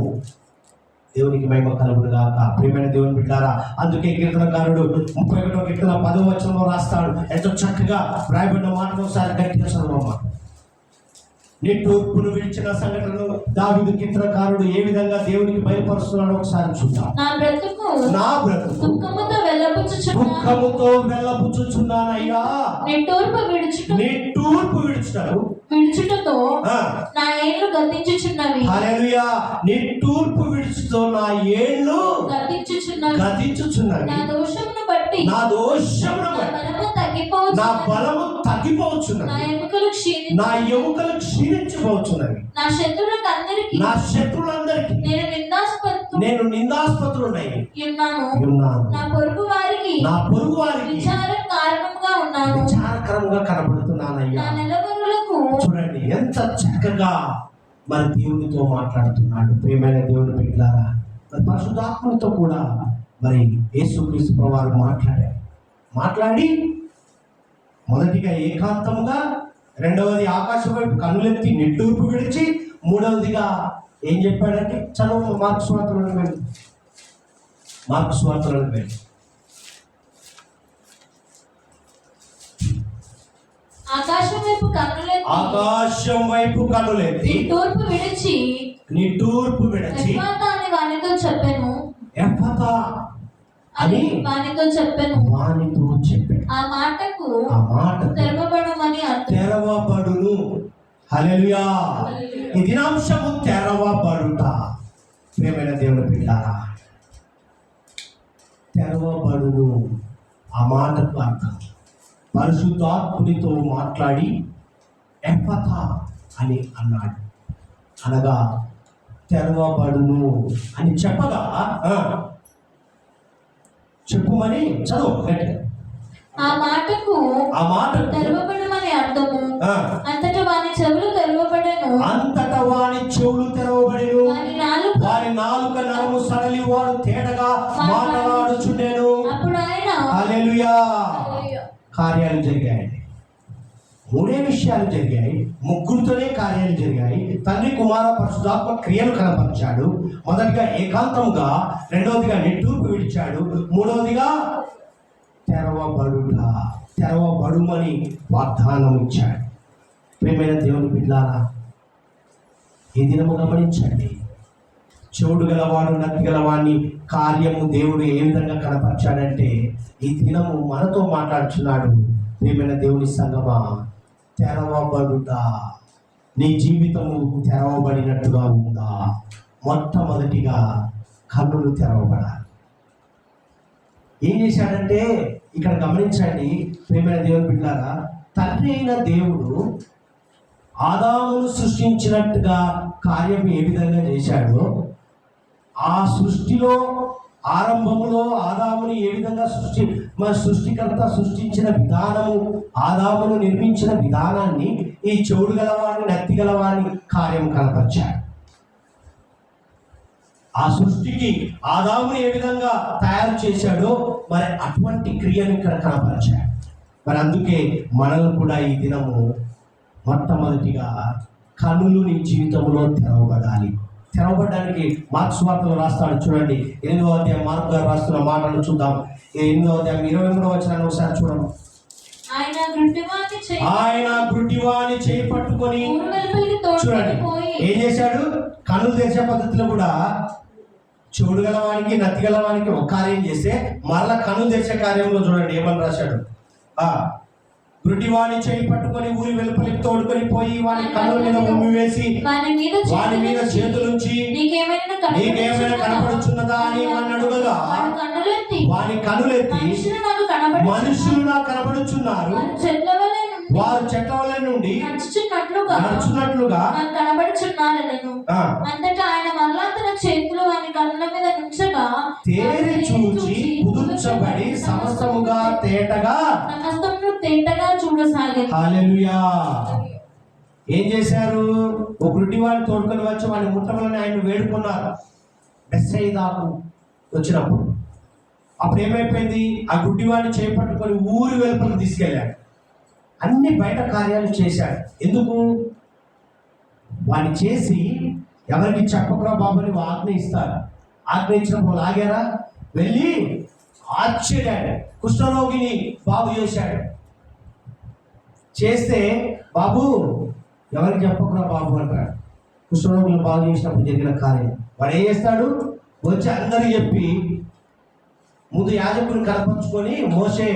Speaker 1: దేవునికి మహిమ కలుగును గాక. ప్రియమైన దేవుని బిడ్డారా, అందుకే కీర్తనకారుడు 31వ కీర్తన 10వ వచనంలో రాస్తాడు. ఎంతో చక్కగా రాయబడిన మాటను ఒకసారి గట్టిగా చదవమ్మా. నిట్టూర్పును విడిచిన సంఘటనను దావీదు కీర్తనకారుడు ఏ విధంగా దేవునికి బయలుపరుస్తున్నాడో ఒకసారి చూద్దాం. నా బ్రతుకు
Speaker 3: దుఃఖముతో
Speaker 1: వెళ్ళబుచ్చుచున్నానయ్యా. నిట్టూర్పు విడుచుటతో
Speaker 3: నా ఏళ్ళు గతించుచున్నవి.
Speaker 1: హల్లెలూయా. నిట్టూర్పు విడుచుతో నా ఏళ్ళు గతించుచున్నవి.
Speaker 3: నా దోషమును బట్టి
Speaker 1: నా బలము తగ్గిపోవచ్చున్నది. నా ఎముకలు క్షీణించిపోవచ్చున్నవి. నా శత్రులందరికీ నేను నిందాస్పత్రుడై ఉన్నాను.
Speaker 3: నా పొరుగు వారికి
Speaker 1: విచారకరంగా కనబడుతున్నానయ్యా. చూడండి ఎంత చక్కగా మన దేవునితో మాట్లాడుతున్నాడు. ప్రియమైన దేవుని బిడ్డలారా, మరి పరిశుద్ధాత్మతో కూడా మరి యేసుక్రీస్తు ప్రభువారు మాట్లాడి మొదటిగా ఏకాంతముగా, రెండవది ఆకాశం వైపు కన్నులెత్తి నిట్టూర్పు విడిచి, మూడవదిగా ఏం చెప్పాడంటే చదువు మార్కు సువార్తలోకి వెళ్ళి
Speaker 3: ఆకాశం వైపు కన్నులెత్తి
Speaker 1: నిట్టూర్పు విడిచి
Speaker 3: అని వానితో చెప్పాను.
Speaker 1: ఎఫ్ఫతా అని
Speaker 3: వానితో చెప్పాను. ఆ మాటకు తెరవబడుమని అర్థం.
Speaker 1: తెరవబడును. హల్లెలూయా. ఈ దినాంశము తెరవబడుట. ప్రియమైన దేవుని బిడ్డలారా, తెరవబడును ఆ మాటకు అర్థం పరిశుద్ధాత్మునితో మాట్లాడి ఎఫ్ఫతా అని అన్నాడు. అనగా తెరవబడును అని చెప్పగా, చెప్పుమని చదువు గట్టిగా.
Speaker 3: ఆ మాటకు తెరవబడమని అర్థము. అంతటా వాని చెవులు తెరవబడెను.
Speaker 1: వారి నాలుక నరము సడలి వాడు తేటగా మాట్లాడుచుండెను.
Speaker 3: అప్పుడు ఆయన
Speaker 1: హల్లెలూయా. కార్యాలు జరిగాయి. 3 విషయాలు జరిగాయి. ముగ్గురితోనే కార్యాలు జరిగాయి. తండ్రి, కుమార, పరిశుద్ధాత్మ క్రియలు కనపరిచాడు. మొదటిగా ఏకాంతంగా, రెండవదిగా నిట్టూర్పు విడిచాడు, మూడవదిగా తెరవబడుమని వాగ్దానం ఇచ్చాడు. ప్రియమైన దేవుని బిడ్డలారా, ఈ దినము గమనించండి. చెవుడు గలవాడు నత్తి గలవాడిని కార్యము దేవుడు ఏ విధంగా కనపరిచాడంటే, ఈ దినము మనతో మాట్లాడుచున్నాడు. ప్రియమైన దేవుని సంగమా, తెరవబడుట. నీ జీవితము తెరవబడినట్టుగా ఉందా? మొట్టమొదటిగా కన్నులు తెరవబడాలి. ఏం చేశాడంటే ఇక్కడ గమనించండి ప్రియమైన దేవుని బిడ్డలారా, తండ్రి అయిన దేవుడు ఆదామును సృష్టించినట్టుగా కార్యం ఏ విధంగా చేశాడో, ఆ సృష్టిలో ఆరంభములో ఆదాముని ఏ విధంగా సృష్టికర్త సృష్టించిన విధానము, ఆదామును నిర్మించిన విధానాన్ని ఈ చెవుడు గలవాని నత్తి గలవాని కార్యం కనపరిచాడు. ఆ సృష్టికి ఆదాముని ఏ విధంగా తయారు చేశాడో మరి అటువంటి క్రియను ఇక్కడ కనపరిచాడు. మరి అందుకే మనల్ని కూడా ఈ దినము మొట్టమొదటిగా కన్నులు నీ జీవితంలో తెరవబడాలి. తెరవబడడానికి మార్కు సువార్తలో రాస్తాడు. చూడండి 8వ అధ్యాయం మార్కు గారు రాస్తున్న మాటలు చూద్దాం. 8వ అధ్యాయం 23వ వచనాన్ని ఒకసారి చూడండి. ఆయన గుడ్డివాని చేయి పట్టుకొని, చూడండి ఏం చేశాడు? కన్నులు తెరిచే పద్ధతిలో కూడా చెవుడు గలవానికి నత్తి గలవానికి ఒక కార్యం చేస్తే, మరలా కన్నులు తెరిచే కార్యంలో చూడండి ఏమని రాశాడు. గుడ్డివాని చేయి పట్టుకొని ఊరి వెలుపలికి తోడుకొని పోయి వాని కన్నుల మీద ఉమ్మి వేసి వాని మీద చేతులుంచి నీకేమైనా కనపడుచున్నదా అని వాడిని అడుగగా, వాని కన్నులెత్తి మనుషులు నాకు కనపడుచున్నారు, వారు చెట్ల వల్ల నుండి నడుచున్నట్లుగా
Speaker 3: కనబడుచున్నారను. అంతటా ఆయన మరలా తన చేతులు వాని కన్నుల మీద నుంచగా
Speaker 1: తేరి చూచి కుదుర్చబడి సమస్తముగా తేటగా
Speaker 3: చూడసాగారు.
Speaker 1: హల్లెలూయా. ఏం చేశారు? ఒక గుడ్డివాడిని తోడుకొని వచ్చి వాడిని ముట్టమని ఆయన వేడుకున్నారు. బెత్సయిదాకు వచ్చినప్పుడు అప్పుడు ఏమైపోయింది? ఆ గుడ్డివాడిని చేపట్టుకొని ఊరి వెలుపలకు తీసుకెళ్ళాడు. అన్ని బయట కార్యాలు చేశాడు. ఎందుకు? వాడిని చేసి ఎవరికి చెప్పకుండా బాబుని ఆజ్ఞ ఇస్తారు. ఆజ్ఞ ఇచ్చినప్పుడు లాగారా, వెళ్ళి ఆశ్చర్యాడు, కుష్ఠరోగిని బాగు చేశాడు. చేస్తే బాబు ఎవరికి చెప్పకుండా బాబు అంటాడు. కుష్ఠరోగులను బాగు చేసినప్పుడు జరిగిన కార్యం వాడు ఏం చేస్తాడు? వచ్చి అందరూ చెప్పి ముందు యాజకుని కనపరుచుకొని మోసే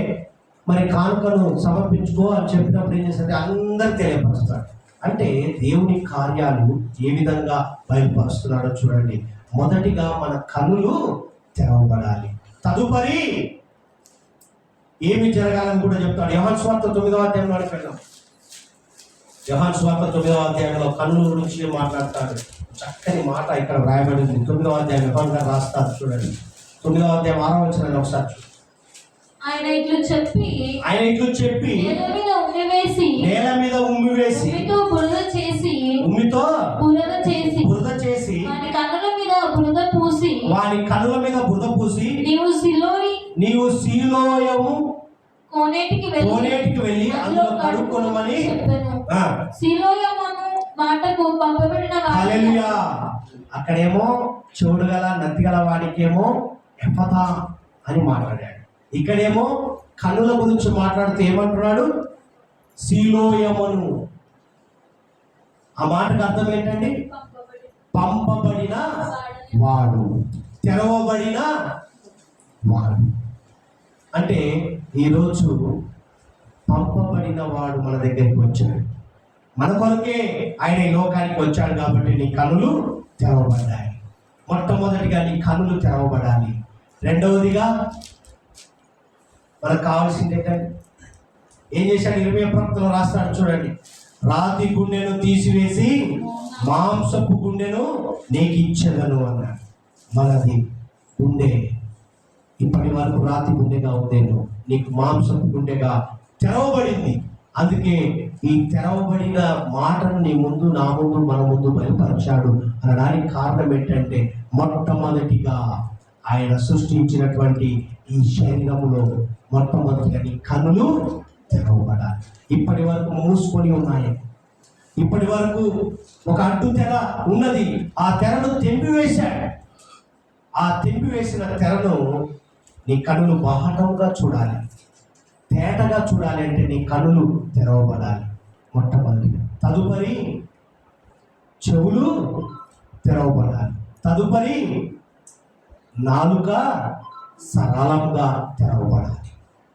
Speaker 1: మరి కానుకను సమర్పించుకో అని చెప్పినప్పుడు ఏం చేస్తాడు? అందరు తెలియపరుస్తాడు. అంటే దేవుని కార్యాలు ఏ విధంగా బయలుపరుస్తున్నాడో చూడండి. మొదటిగా మన కన్నులు తెరవబడాలి. తదుపరి ఏమి జరగాలని కూడా చెప్తాడు. యోహాను సువార్త 9వ అధ్యాయంలో వెళ్దాం. యోహాను సువార్త 9వ అధ్యాయంలో కన్నుల గురించి మాట్లాడతాడు. చక్కని మాట ఇక్కడ వ్రాయబడింది. 9వ అధ్యాయం యోహాను గారు రాస్తారు చూడండి. 9వ అధ్యాయం 6వ వచనాన్ని ఒకసారి చూడండి.
Speaker 3: ఆయన ఇట్లు చెప్పి నేల మీద ఉమ్మి వేసి ఉమ్మితో బురద చేసి వాని కన్నుల మీద బురద పూసి నీవు సీలోయము కోనేటికి వెళ్ళి అందులో కడుక్కొనమని సీలోయము మాటకు పంపబడిన హల్లెలూయా. అక్కడేమో చెవుడు గల నత్తి గల వాడికేమో ఎఫతా అని మాట్లాడాడు. ఇక్కడేమో కన్నుల గురించి మాట్లాడుతూ ఏమంటున్నాడు? సీలోయమను. ఆ మాటకు అర్థం ఏంటండి? పంపబడిన వాడు, తెరవబడిన వాడు. అంటే ఈరోజు పంపబడిన వాడు మన దగ్గరికి వచ్చాడు. మన కొరకే ఆయన ఈ లోకానికి వచ్చాడు కాబట్టి నీ కన్నులు తెరవబడ్డాయి. మొట్టమొదటిగా నీ కన్నులు తెరవబడాలి. రెండవదిగా మనకు కావాల్సింది ఏంటంటే ఏం చేశాడు? ఇర్మీయా ప్రవక్తలో రాస్తాడు చూడండి. రాతి గుండెను తీసివేసి మాంసపు గుండెను నీకు ఇచ్చేదను అన్నాడు. మనది గుండె ఇప్పటి వరకు రాతి గుండెగా ఉందేను, నీకు మాంసపు గుండెగా తెరవబడింది. అందుకే ఈ తెరవబడిన మాటను నీ ముందు, నా ముందు, మన ముందు బయలుపరిచాడు అనడానికి కారణం ఏంటంటే మొట్టమొదటిగా ఆయన సృష్టించినటువంటి ఈ శరీరములో మొట్టమొదటిగా నీ కన్నులు తెరవబడాలి. ఇప్పటి వరకు మూసుకొని ఉన్నాయి. ఇప్పటి వరకు ఒక అడ్డు తెర ఉన్నది. ఆ తెరను తెంపివేశాడు. ఆ తెంపివేసిన తెరను నీ కన్నులు బాహటంగా చూడాలి, తేటగా చూడాలి. అంటే నీ కన్నులు తెరవబడాలి మొట్టమొదటిగా. తదుపరి చెవులు తెరవబడాలి. తదుపరి నాలుక సరళంగా తెరవబడాలి.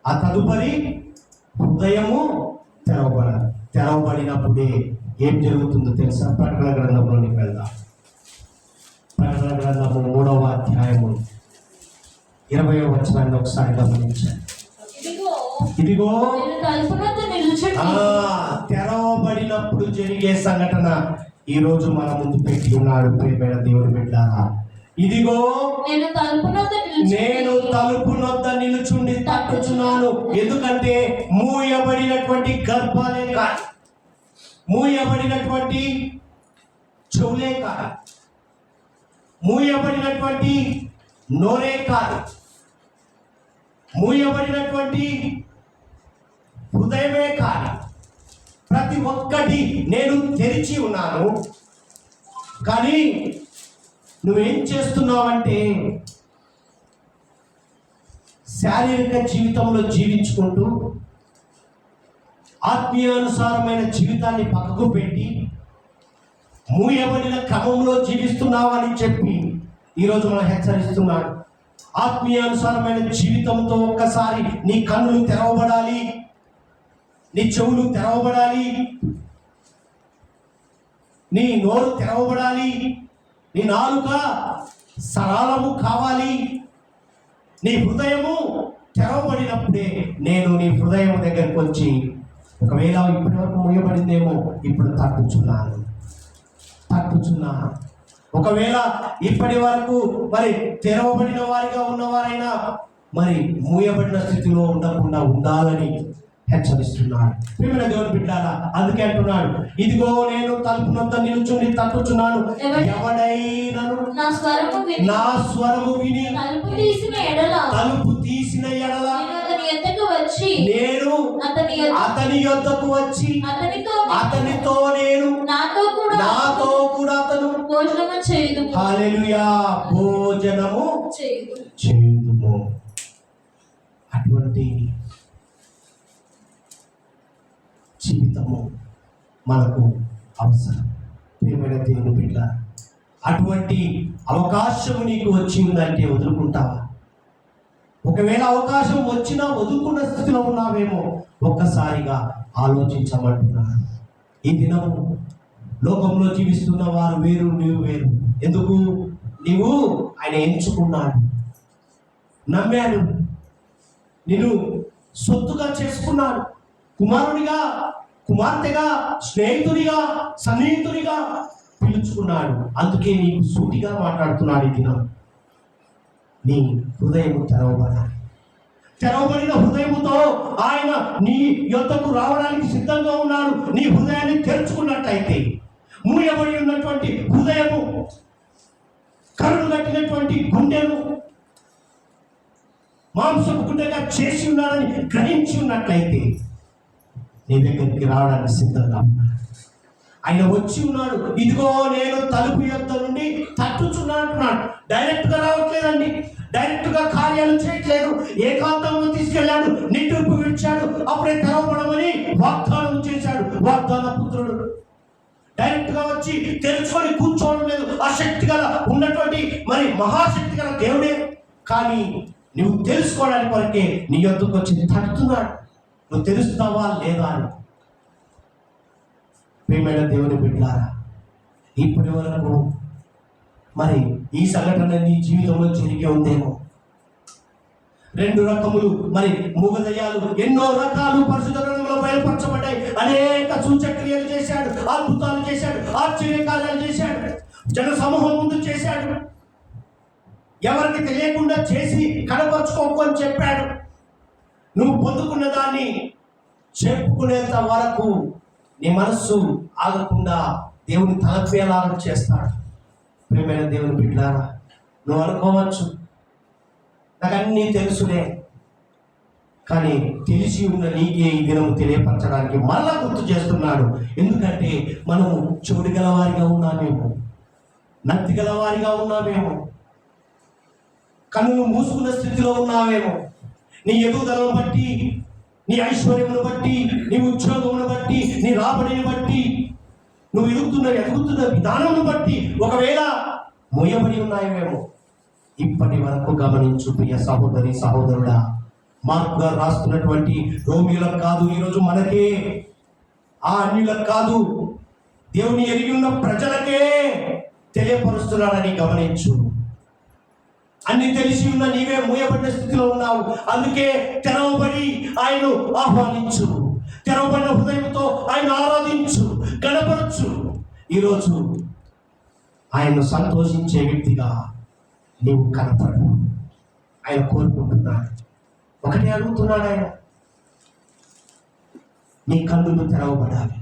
Speaker 3: ఆ తదుపరి హృదయము తెరవబడాలి. తెరవబడినప్పుడే ఏం జరుగుతుందో తెలుసా? ప్రకటన గ్రంథంలోనికి వెళ్దాం. ప్రకటన గ్రంథము 3వ అధ్యాయము 20వ వచనాన్ని ఒకసారి గమనించండి. ఇదిగో తెరవబడినప్పుడు జరిగే సంఘటన ఈ రోజు మన ముందు పెట్టి ఉన్నాడు. ప్రియమైన దేవుని బిడ్డలారా, ఇదిగో నేను తలుపు నొద్ద నిలుచుండి తట్టుచున్నాను. ఎందుకంటే మూయబడినటువంటి గర్భాలే కాదు, మూయబడినటువంటి చెవులే కాదు, మూయబడినటువంటి నోరే కాదు, మూయబడినటువంటి హృదయమే కాదు, ప్రతి ఒక్కటి నేను తెరిచి ఉన్నాను. కానీ నువ్వేం చేస్తున్నావంటే శారీరక జీవితంలో జీవించుకుంటూ ఆత్మీయానుసారమైన జీవితాన్ని పక్కకు పెట్టి మూయబడిన క్రమంలో జీవిస్తున్నావని చెప్పి ఈరోజు మనం హెచ్చరిస్తున్నాడు. ఆత్మీయానుసారమైన జీవితంతో ఒక్కసారి నీ కన్నులు తెరవబడాలి, నీ చెవులు తెరవబడాలి, నీ నోరు తెరవబడాలి, నీ నాలుక సరళము కావాలి, నీ హృదయము తెరవబడినప్పుడే నేను నీ హృదయం దగ్గరికి వచ్చి ఒకవేళ ఇప్పటి వరకు మూయబడిందేమో ఇప్పుడు తట్టుచున్నాను. ఒకవేళ ఇప్పటి వరకు మరి తెరవబడిన వారిగా ఉన్నవారైనా మరి మూయబడిన స్థితిలో ఉండకుండా ఉండాలని హెచ్చరిస్తున్నాడు. ప్రియమైన దేవుని బిడ్డలారా, అందుకే అంటున్నాడు, ఇదిగో నేను తలుపు నొద్ద నిలుచుండి తట్టుచున్నాను. ఎవడైనను నా స్వరము విని తలుపు తీసిన ఎడల నేను అతని
Speaker 1: అతని యొద్దకు వచ్చి అతనితో నేను
Speaker 3: నాతో
Speaker 1: కూడా అతను
Speaker 3: భోజనము చేయదు.
Speaker 1: హల్లెలూయా, భోజనము
Speaker 3: చేయదు.
Speaker 1: చేయుదుము. అటువంటి జీవితము మనకు అవసరం. ప్రియమైన దేవుని బిడ్డ, అటువంటి అవకాశము నీకు వచ్చిందంటే వదులుకుంటావా? ఒకవేళ అవకాశం వచ్చినా వదులుకున్న స్థితిలో ఉన్నావేమో ఒక్కసారిగా ఆలోచించమంటున్నాను. ఈ దినము లోకంలో జీవిస్తున్న వారు వేరు, నీవు వేరు. ఎందుకు? నీవు ఆయన ఎంచుకున్నాడు, నమ్మాడు, నిన్ను సొత్తుగా చేసుకున్నాడు, కుమారునిగా, కుమార్తెగా, స్నేహితునిగా, సన్నిహితునిగా పిలుచుకున్నాడు. అందుకే నీకు సూటిగా మాట్లాడుతున్నాడు. ఈ దినం నీ హృదయము తెరవబడాలి. తెరవబడిన హృదయముతో ఆయన నీ యొద్దకు రావడానికి సిద్ధంగా ఉన్నాడు. నీ హృదయాన్ని తెరుచుకున్నట్లయితే, మూయబడి ఉన్నటువంటి హృదయము, కరుడు కట్టినటువంటి గుండెను మాంసపు గుండెగా చేసి ఉన్నాడని గ్రహించి ఉన్నట్లయితే నీ దగ్గరికి రావడానికి సిద్ధంగా ఉన్నాడు. ఆయన వచ్చి ఉన్నాడు. ఇదిగో నేను తలుపు యొద్ద నుండి తట్టుచున్నాను అంటున్నాడు. డైరెక్ట్ గా రావట్లేదండి, డైరెక్ట్ గా కార్యాలు చేయట్లేదు. ఏకాంతంలో తీసుకెళ్ళాడు, నిట్టూర్పు విడిచాడు, అప్పుడే తెరవబడమని వాగ్దానం చేశాడు. వాగ్దాన పుత్రుడు డైరెక్ట్ గా వచ్చి తెరుచుకొని కూర్చోవడం లేదు. ఆ శక్తి గల ఉన్నటువంటి మరి మహాశక్తి గల దేవుడే. కానీ నువ్వు తెలుసుకోవడానికి వరకే నీ యొద్దకు వచ్చి తట్టుతున్నాడు. నువ్వు తెలుస్తావా లేదా అని. ప్రియమైన దేవుని బిడ్డలారా, ఇప్పటి వరకు మరి ఈ సంఘటన నీ జీవితంలో జరిగి ఉందేమో. 2 రకములు మరి మూగదయ్యాలు ఎన్నో రకాలు పరిశుద్ధ గ్రంథంలో బయలుపరచబడ్డాయి. అనేక సూచక్రియలు చేశాడు, అద్భుతాలు చేశాడు, ఆశ్చర్యకార్యాలు చేశాడు, జన సమూహం ముందు చేశాడు. ఎవరికి తెలియకుండా చేసి కనపరుచుకోకు అని చెప్పాడు. నువ్వు పొందుకున్న దాన్ని చెప్పుకునేంత వరకు నీ మనస్సు ఆగకుండా దేవుని తలపేలాగా చేస్తాడు. ప్రియమైన దేవుని బిడ్డలారా, నువ్వు అనుకోవచ్చు నాకు అన్నీ తెలుసులే, కానీ తెలిసి ఉన్న నీకే ఈ దినం తెలియపరచడానికి మళ్ళా గుర్తు చేస్తున్నాడు. ఎందుకంటే మనము చెవుడు గలవారిగా ఉన్నామేమో, నత్తి గలవారిగా ఉన్నామేమో, కన్నును మూసుకున్న స్థితిలో ఉన్నావేమో. నీ ఎదుగుదలను బట్టి, నీ ఐశ్వర్యమును బట్టి, నీ ఉద్యోగమును బట్టి, నీ రాబడిని బట్టి, నువ్వు ఎదుగుతున్న విధానమును బట్టి ఒకవేళ మోయబడి ఉన్నాయేమో. ఇప్పటి వరకు గమనించు ప్రియ సహోదరి సహోదరుడా. మార్కు గారు రాస్తున్నటువంటి రోమిలకు కాదు, ఈరోజు మనకే, ఆ అన్యులకు కాదు, దేవుని ఎరిగి ఉన్న ప్రజలకే తెలియపరుస్తున్నాడని గమనించు. అన్ని తెలిసి ఉన్న నీవే మూయబడిన స్థితిలో ఉన్నావు. అందుకే తెరవబడి ఆయన ఆహ్వానించు, తెరవబడిన హృదయంతో ఆయన ఆరాధించు, గణపరచు. ఈరోజు ఆయన్ను సంతోషించే వ్యక్తిగా నీవు కనపడు. ఆయన కోరుకుంటున్నాడు, ఒకటే అడుగుతున్నాడు ఆయన, నీ కన్నులు తెరవబడాలి,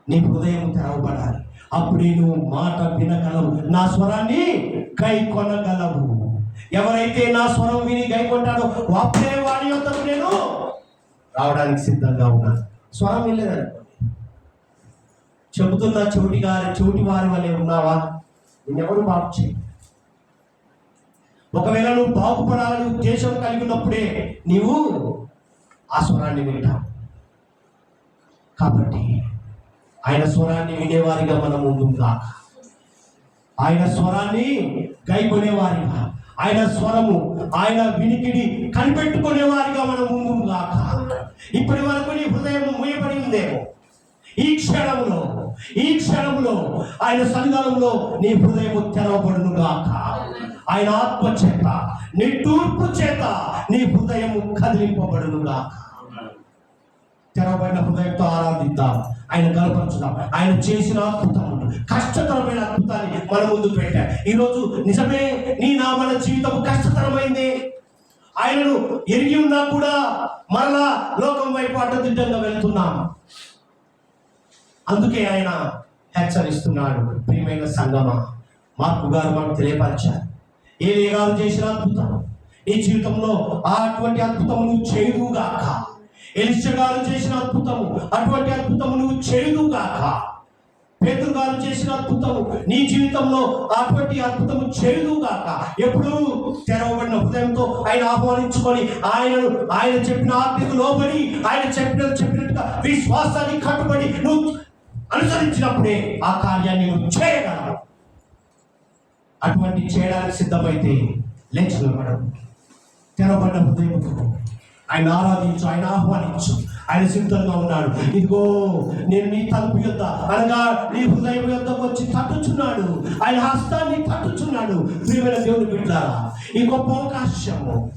Speaker 1: నీ హృదయం తెరవబడాలి. అప్పుడే నువ్వు మాట వినగలవు, నా స్వరాన్ని గై కొనగలవు. ఎవరైతే నా స్వరం విని గై కొంటాడో అప్పుడే వాడి యొద్దకు నేను రావడానికి సిద్ధంగా ఉన్నాను. స్వరం వినలేదనుకోండి, చెబుతున్నా చెవిటి వారి వల్లే ఉన్నావా? నేనెవరు బాగు చేయి. ఒకవేళ నువ్వు బాగుపడాలని ఉద్దేశం కలిగి ఉన్నప్పుడే నీవు ఆ స్వరాన్ని వింటావు. కాబట్టి ఆయన స్వరాన్ని వినేవారిగా మనం ముందుగా, ఆయన స్వరాన్ని గైకొనేవారిగా, ఆయన స్వరము, ఆయన వినికిడి కనిపెట్టుకునేవారిగా మనం ముందుగా. ఇప్పటి వరకు నీ హృదయం మూయబడి ఉందేమో, ఈ క్షణంలో ఆయన సన్నిధానంలో నీ హృదయం తెరవబడును గాక. ఆయన ఆత్మ చేత, నీ తూర్పు చేత నీ హృదయం కదిలింపబడును గాక. తెరవబడిన హృదయంతో ఆరాధిద్దాం, ఆయన కనపరచుదాం. ఆయన చేసిన అద్భుతములు, కష్టతరమైన అద్భుతాన్ని మన ముందు పెట్టా. ఈరోజు నిజమే మన జీవితం కష్టతరమైంది. ఆయనను ఎరిగి ఉన్నా కూడా మరలా లోకం వైపు అడ్డదిడ్డంగా వెళ్తున్నాం. అందుకే ఆయన హెచ్చరిస్తున్నాడు. ప్రియమైన సంగమా, మార్కు గారు మనకు తెలియపరిచారు, ఏలియా గారు చేసిన అద్భుతం నీ జీవితంలో అటువంటి అద్భుతం నువ్వు చేయుగాక. ఎలీషా గారు చేసిన అద్భుతము, అటువంటి అద్భుతము నువ్వు చేయుదుగాక. పేతురు గారు చేసిన అద్భుతము నీ జీవితంలో అటువంటి అద్భుతము చేయుదుగాక. ఎప్పుడు తెరవబడిన హృదయంతో ఆయన ఆహ్వానించుకొని ఆయన చెప్పిన ఆజ్ఞకు లోబడి ఆయన చెప్పినట్టుగా విశ్వాసాన్ని కట్టుబడి నువ్వు అనుసరించినప్పుడే ఆ కార్యాన్ని నువ్వు చేయగలవు. అటువంటి చేయడానికి సిద్ధమైతే లేచి నిలబడవు. తెరవబడిన హృదయంతో ఆయన ఆరాధించు, ఆయన ఆహ్వానించు. ఆయన సిద్ధంగా ఉన్నాడు. ఇదిగో నేను నీ తలుపు యొద్ద అనగా నీ హృదయం యొద్దకు వచ్చి తట్టుచున్నాడు. ఆయన హస్తాన్ని తట్టుచున్నాడు. ప్రియమైన దేవుని బిడ్డలారా, ఈ గొప్ప అవకాశము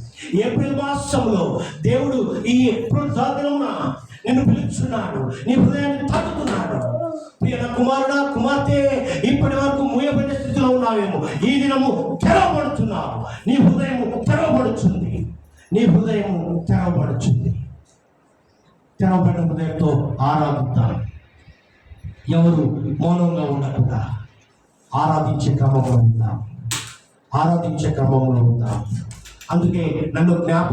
Speaker 1: ఏప్రిల్ మాసంలో దేవుడు ఈ పునరుద్ధరణమున నిన్ను పిలుచున్నాడు. నీ హృదయాన్ని తట్టుతున్నాడు. ప్రియ కుమారుడా, కుమార్తె, ఇప్పటి వరకు మూయబడిన స్థితిలో ఉన్నావేమో, ఈ దినము తెరవబడుతున్నావు. నీ హృదయము తెరవబడుతుంది. నీ హృదయము తెరవబడుతుంది. తెరవబడిన హృదయంతో ఆరాధిద్దాం. ఎవరు మౌనంగా ఉండకుండా ఆరాధించే క్రమంలో ఉందాం. అందుకే నన్ను జ్ఞాపకం